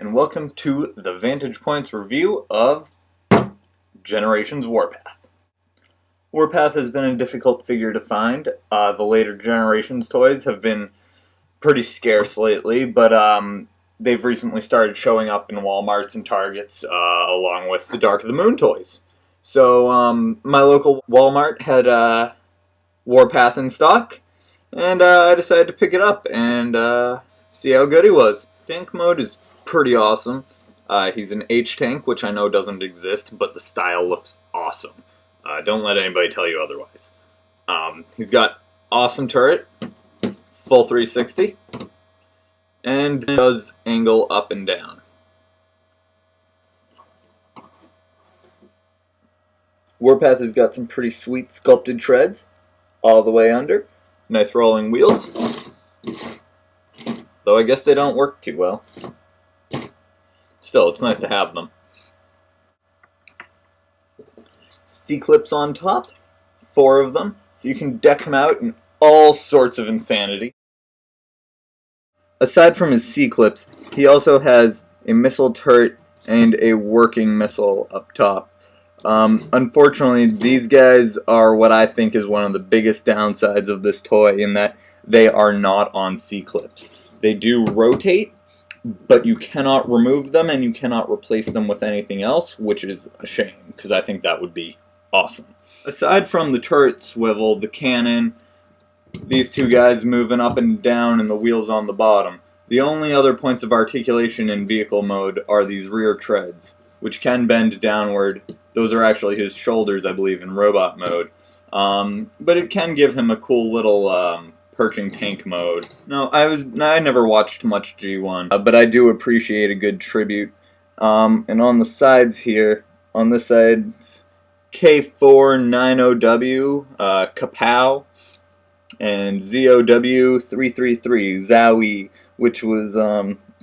and welcome to the Vantage Point's review of Generations Warpath. Warpath has been a difficult figure to find. The later Generations toys have been pretty scarce lately, but they've recently started showing up in Walmarts and Targets along with the Dark of the Moon toys. So my local Walmart had Warpath in stock, and I decided to pick it up and see how good he was. Tank mode is pretty awesome. He's an H-tank, which I know doesn't exist, but the style looks awesome. Don't let anybody tell you otherwise. He's got awesome turret, full 360, and does angle up and down. Warpath has got some pretty sweet sculpted treads all the way under. Nice rolling wheels. Though I guess they don't work too well. Still, it's nice to have them. C-clips on top, 4 of them, so you can deck him out in all sorts of insanity. Aside from his C-clips, he also has a missile turret and a working missile up top. Unfortunately, these guys are what I think is one of the biggest downsides of this toy, in that they are not on C-clips. They do rotate, but you cannot remove them and you cannot replace them with anything else, which is a shame, because I think that would be awesome. Aside from the turret swivel, the cannon, these two guys moving up and down, and the wheels on the bottom, the only other points of articulation in vehicle mode are these rear treads, which can bend downward. Those are actually his shoulders, I believe, in robot mode. But it can give him a cool little perching tank mode. No, I never watched much G1, but I do appreciate a good tribute. And on the sides here, on this side, K490W, Kapow, and ZOW333, Zowie, which was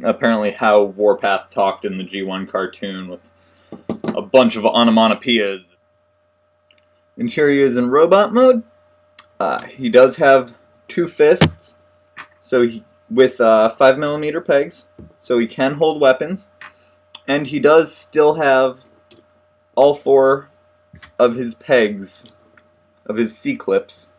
apparently how Warpath talked in the G1 cartoon, with a bunch of onomatopoeias. And here he is in robot mode. He does have 2 fists, so with 5mm pegs, so he can hold weapons, and he does still have all 4 of his pegs, of his C-clips,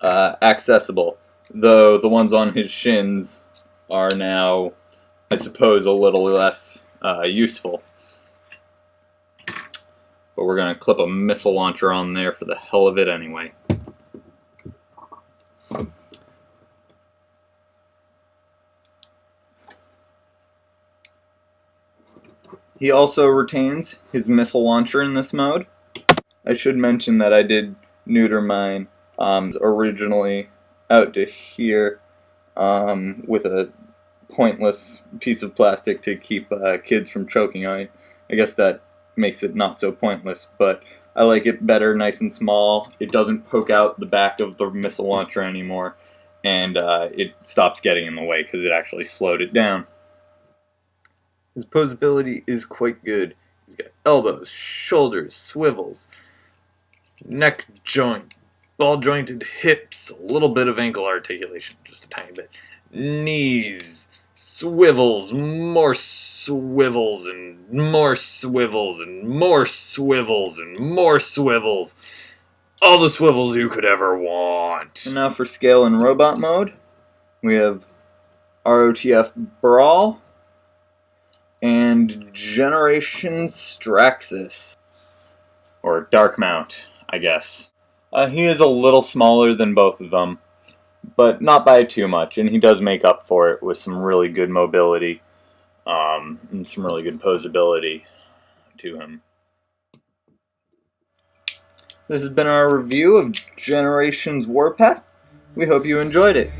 accessible, though the ones on his shins are now, I suppose, a little less useful. But we're going to clip a missile launcher on there for the hell of it anyway. He also retains his missile launcher in this mode. I should mention that I did neuter mine originally out to here with a pointless piece of plastic to keep kids from choking on it. I guess that makes it not so pointless, but I like it better, nice and small. It doesn't poke out the back of the missile launcher anymore, and it stops getting in the way because it actually slowed it down. His posability is quite good. He's got elbows, shoulders, swivels, neck joint, ball jointed hips, a little bit of ankle articulation, just a tiny bit, knees, swivels, more swivels, and more swivels, and more swivels, and more swivels. All the swivels you could ever want. And now for scale in robot mode, we have ROTF Brawl and Generation Straxus, or Dark Mount, I guess. He is a little smaller than both of them, but not by too much, and he does make up for it with some really good mobility and some really good posability to him. This has been our review of Generations Warpath. We hope you enjoyed it.